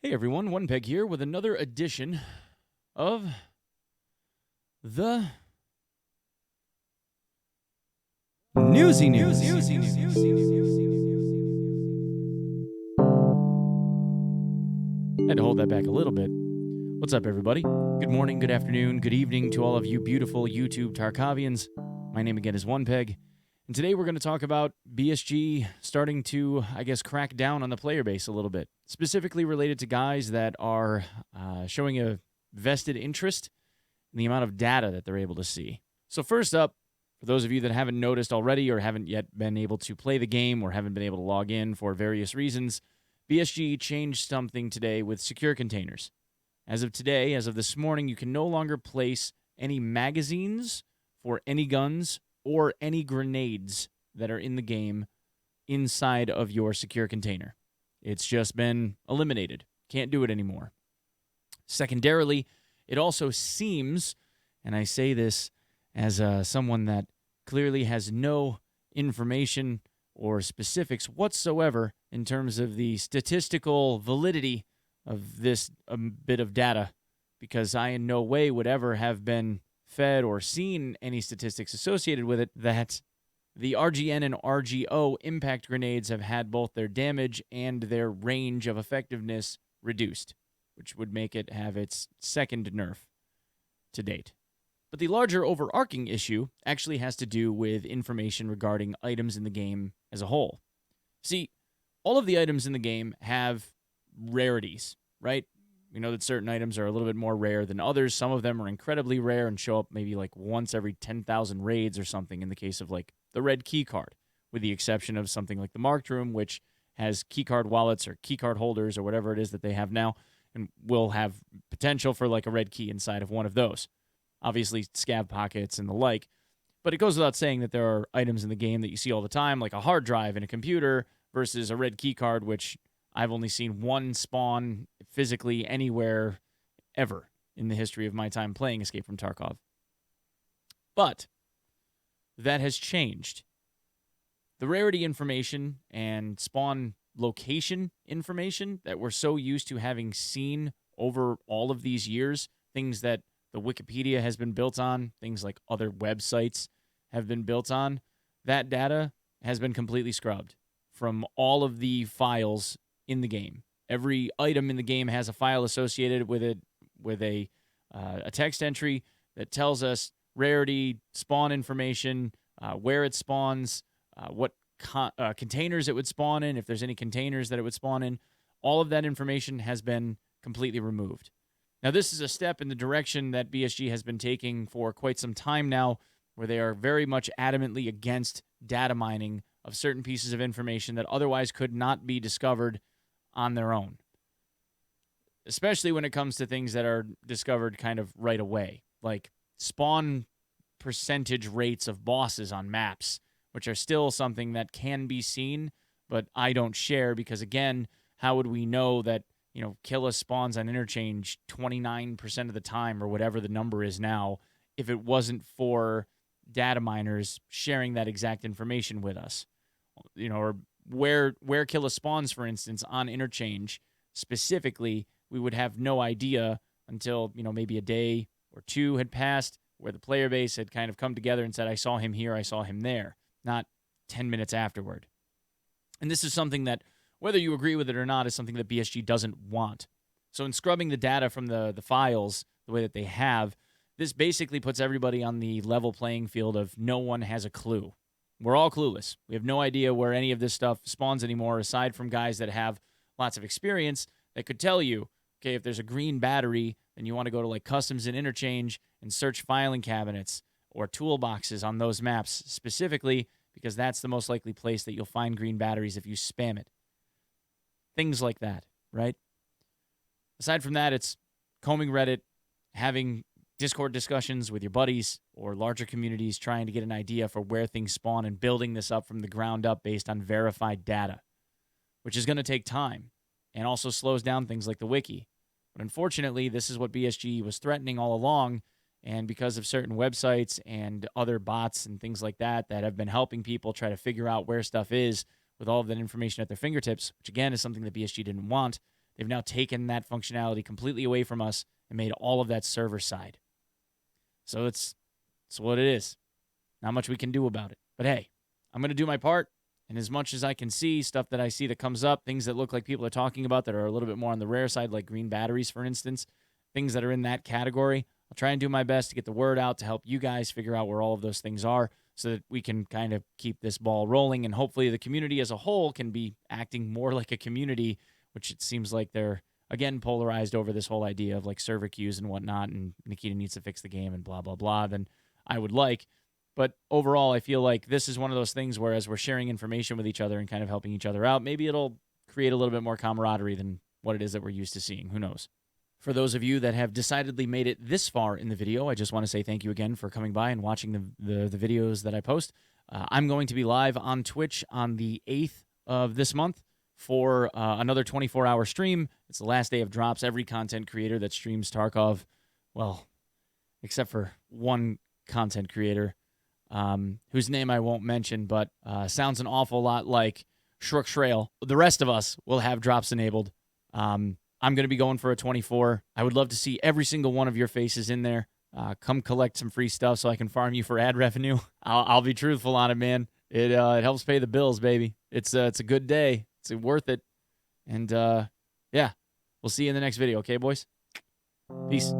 Hey everyone, Onepeg here with another edition of the Newsy News. Had to hold that back a little bit. What's up, everybody? Good morning, good afternoon, good evening to all of you beautiful YouTube Tarkovians. My name again is Onepeg, and today we're going to talk about BSG starting to, crack down on the player base a little bit, specifically related to guys that are showing a vested interest in the amount of data that they're able to see. So first up, for those of you that haven't noticed already or haven't yet been able to play the game or haven't been able to log in for various reasons, BSG changed something today with secure containers. As of today, as of this morning, you can no longer place any magazines for any guns or any grenades that are in the game inside of your secure container. It's just been eliminated. Can't do it anymore. Secondarily, it also seems, and I say this as someone that clearly has no information or specifics whatsoever in terms of the statistical validity of this bit of data, because I in no way would ever have been fed or seen any statistics associated with it, that the RGN and RGO impact grenades have had both their damage and their range of effectiveness reduced, which would make it have its second nerf to date. But the larger overarching issue actually has to do with information regarding items in the game as a whole. See, all of the items in the game have rarities, right? We know that certain items are a little bit more rare than others. Some of them are incredibly rare and show up maybe like once every 10,000 raids or something in the case of like the red key card, with the exception of something like the Marked Room, which has keycard wallets or keycard holders or whatever it is that they have now, and will have potential for like a red key inside of one of those. Obviously, scav pockets and the like. But it goes without saying that there are items in the game that you see all the time, like a hard drive in a computer versus a red key card, which I've only seen one spawn physically anywhere ever in the history of my time playing Escape from Tarkov. But that has changed. The rarity information and spawn location information that we're so used to having seen over all of these years, things that the Wikipedia has been built on, things like other websites have been built on, that data has been completely scrubbed from all of the files in the game. Every item in the game has a file associated with it, with a text entry that tells us rarity, spawn information, where it spawns, what containers it would spawn in, if there's any containers that it would spawn in. All of that information has been completely removed. Now, this is a step in the direction that BSG has been taking for quite some time now, where they are very much adamantly against data mining of certain pieces of information that otherwise could not be discovered on their own, especially when it comes to things that are discovered kind of right away, like spawn percentage rates of bosses on maps, which are still something that can be seen, but I don't share because, again, how would we know that, Killa spawns on interchange 29% of the time or whatever the number is now if it wasn't for data miners sharing that exact information with us? Or where Killa spawns, for instance, on interchange specifically, we would have no idea until, maybe a day or two had passed where the player base had kind of come together and said, I saw him here, I saw him there, not 10 minutes afterward. And this is something that, whether you agree with it or not, is something that BSG doesn't want. So in scrubbing the data from the files the way that they have, this basically puts everybody on the level playing field of no one has a clue. We're all clueless. We have no idea where any of this stuff spawns anymore, aside from guys that have lots of experience that could tell you, okay, if there's a green battery, then you want to go to like customs and interchange and search filing cabinets or toolboxes on those maps specifically, because that's the most likely place that you'll find green batteries if you spam it. Things like that, right? Aside from that, it's combing Reddit, having Discord discussions with your buddies or larger communities, trying to get an idea for where things spawn and building this up from the ground up based on verified data, which is going to take time and also slows down things like the wiki. But unfortunately, this is what BSG was threatening all along, and because of certain websites and other bots and things like that that have been helping people try to figure out where stuff is with all of that information at their fingertips, which again is something that BSG didn't want, They've now taken that functionality completely away from us and made all of that server side. So it's what it is. Not much we can do about it. But hey, I'm going to do my part. And as much as I can see, stuff that I see that comes up, things that look like people are talking about that are a little bit more on the rare side, like green batteries, for instance, things that are in that category, I'll try and do my best to get the word out to help you guys figure out where all of those things are so that we can kind of keep this ball rolling. And hopefully the community as a whole can be acting more like a community, which it seems like they're, again, polarized over this whole idea of like server queues and whatnot, and Nikita needs to fix the game and blah, blah, blah, than I would like. But overall, I feel like this is one of those things where as we're sharing information with each other and kind of helping each other out, maybe it'll create a little bit more camaraderie than what it is that we're used to seeing. Who knows? For those of you that have decidedly made it this far in the video, I just want to say thank you again for coming by and watching the videos that I post. I'm going to be live on Twitch on the 8th of this month for another 24-hour stream. It's the last day of drops. Every content creator that streams Tarkov, well, except for one content creator, whose name I won't mention, but sounds an awful lot like Shrook Shrail. The rest of us will have drops enabled. I'm going to be going for a 24. I would love to see every single one of your faces in there. Come collect some free stuff so I can farm you for ad revenue. I'll be truthful on it, man. It helps pay the bills, baby. It's a good day. It's worth it. And yeah, we'll see you in the next video, okay, boys? Peace.